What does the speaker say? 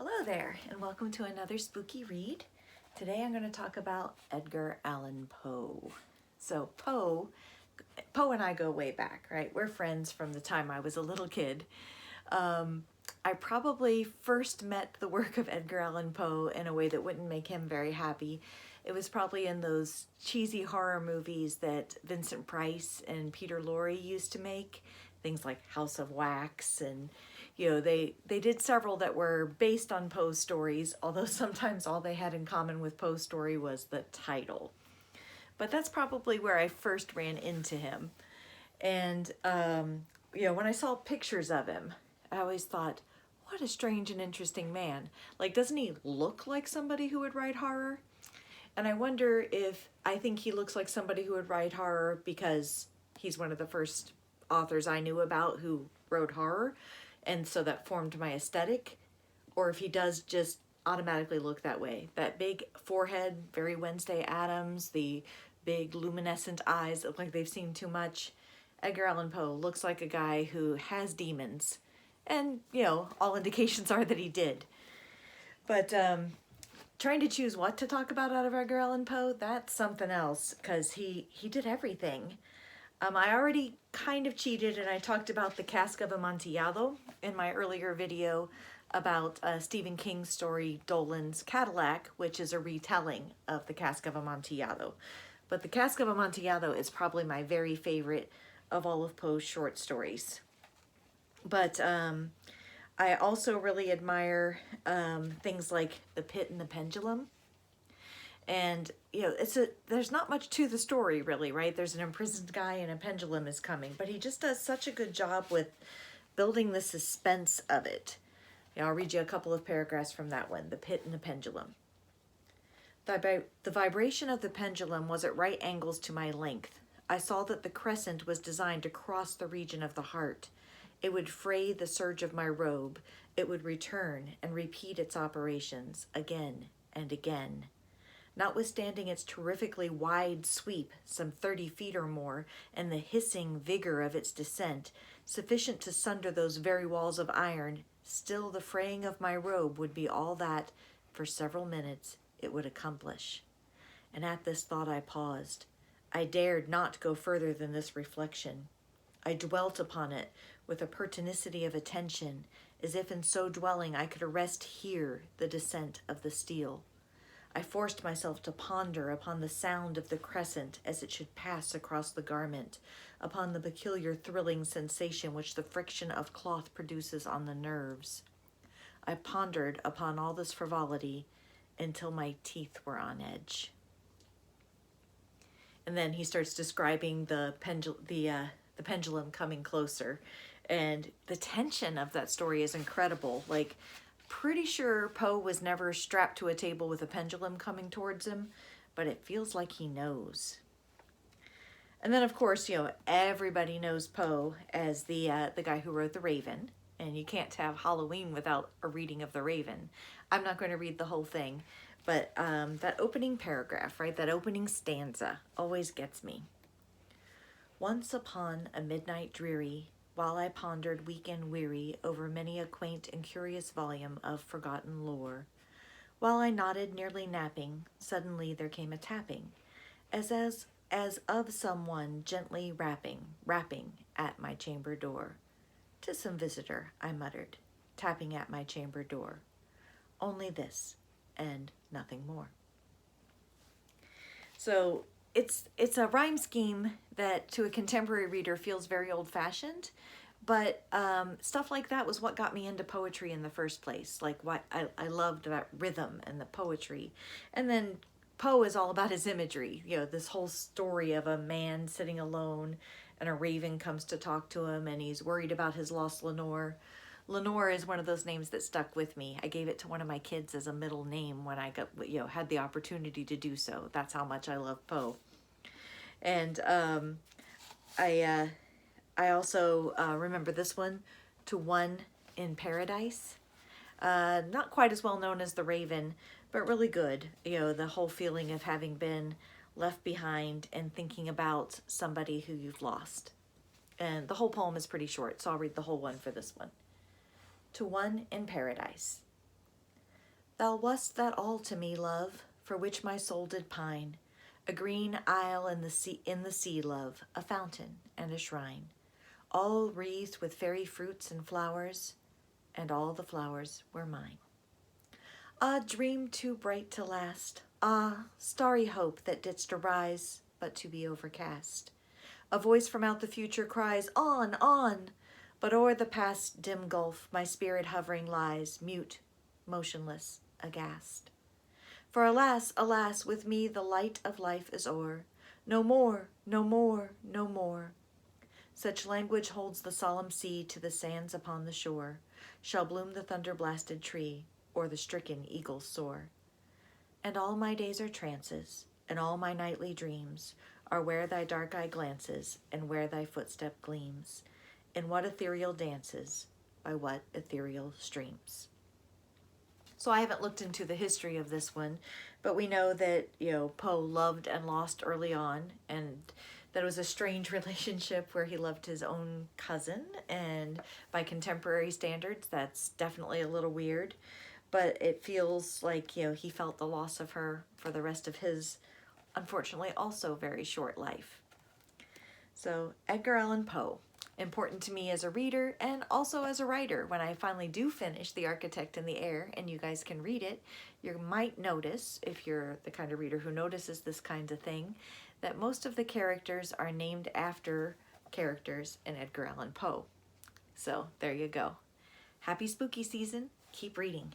Hello there, and welcome to another spooky read. Today I'm going to talk about Edgar Allan Poe. So Poe and I go way back, right? We're friends from the time I was a little kid. I probably first met the work of Edgar Allan Poe in a way that wouldn't make him very happy. It was probably in those cheesy horror movies that Vincent Price and Peter Lorre used to make, things like House of Wax, and they did several that were based on Poe's stories, although sometimes all they had in common with Poe's story was the title. But that's probably where I first ran into him. And when I saw pictures of him, I always thought, what a strange and interesting man. Like, doesn't he look like somebody who would write horror? And I wonder if I think he looks like somebody who would write horror because he's one of the first authors I knew about who wrote horror, and so that formed my aesthetic, or if he does just automatically look that way. That big forehead, very Wednesday Addams, the big luminescent eyes look like they've seen too much. Edgar Allan Poe looks like a guy who has demons, and all indications are that he did. But trying to choose what to talk about out of Edgar Allan Poe, that's something else, because he did everything. I already kind of cheated and I talked about the Cask of Amontillado in my earlier video about Stephen King's story Dolan's Cadillac, which is a retelling of the Cask of Amontillado. But the Cask of Amontillado is probably my very favorite of all of Poe's short stories. But I also really admire things like The Pit and the Pendulum. And there's not much to the story really, right? There's an imprisoned guy and a pendulum is coming, but he just does such a good job with building the suspense of it. I'll read you a couple of paragraphs from that one, The Pit and the Pendulum. The vibration of the pendulum was at right angles to my length. I saw that the crescent was designed to cross the region of the heart. It would fray the surge of my robe. It would return and repeat its operations again and again. Notwithstanding its terrifically wide sweep, some 30 feet or more, and the hissing vigor of its descent, sufficient to sunder those very walls of iron, still the fraying of my robe would be all that, for several minutes, it would accomplish. And at this thought I paused. I dared not go further than this reflection. I dwelt upon it with a pertinacity of attention, as if in so dwelling I could arrest here the descent of the steel. I forced myself to ponder upon the sound of the crescent as it should pass across the garment, upon the peculiar thrilling sensation which the friction of cloth produces on the nerves. I pondered upon all this frivolity until my teeth were on edge. And then he starts describing the pendulum coming closer, and the tension of that story is incredible. Like, pretty sure Poe was never strapped to a table with a pendulum coming towards him, but it feels like he knows. And then, of course, everybody knows Poe as the guy who wrote The Raven, and you can't have Halloween without a reading of The Raven. I'm not going to read the whole thing, but that opening paragraph, right, that opening stanza always gets me. Once upon a midnight dreary, while I pondered weak and weary over many a quaint and curious volume of forgotten lore, while I nodded nearly napping, suddenly there came a tapping, as of someone gently rapping at my chamber door. "'Tis some visitor," I muttered, tapping at my chamber door. Only this, and nothing more. So it's a rhyme scheme that to a contemporary reader feels very old-fashioned, but stuff like that was what got me into poetry in the first place. Like, what I loved that rhythm and the poetry. And then Poe is all about his imagery. This whole story of a man sitting alone and a raven comes to talk to him and he's worried about his lost Lenore. Lenore is one of those names that stuck with me. I gave it to one of my kids as a middle name when I had the opportunity to do so. That's how much I love Poe. And I also remember this one, To One in Paradise. Not quite as well known as The Raven, but really good. The whole feeling of having been left behind and thinking about somebody who you've lost. And the whole poem is pretty short, so I'll read the whole one for this one. To One in Paradise. Thou wast that all to me, love, for which my soul did pine, a green isle in the sea, love, a fountain and a shrine, all wreathed with fairy fruits and flowers, and all the flowers were mine. Ah, dream too bright to last, ah, starry hope that didst arise, but to be overcast. A voice from out the future cries, on, on, but o'er the past dim gulf my spirit hovering lies, mute, motionless, aghast. For alas, alas, with me the light of life is o'er. No more, no more, no more. Such language holds the solemn sea to the sands upon the shore. Shall bloom the thunder-blasted tree, or the stricken eagle soar. And all my days are trances, and all my nightly dreams are where thy dark eye glances, and where thy footstep gleams, in what ethereal dances, by what ethereal streams. So I haven't looked into the history of this one, but we know that, Poe loved and lost early on, and that it was a strange relationship where he loved his own cousin, and by contemporary standards, that's definitely a little weird, but it feels like, he felt the loss of her for the rest of his, unfortunately, also very short life. So Edgar Allan Poe, important to me as a reader and also as a writer. When I finally do finish The Architect in the Air and you guys can read it, you might notice, if you're the kind of reader who notices this kind of thing, that most of the characters are named after characters in Edgar Allan Poe. So there you go. Happy spooky season. Keep reading.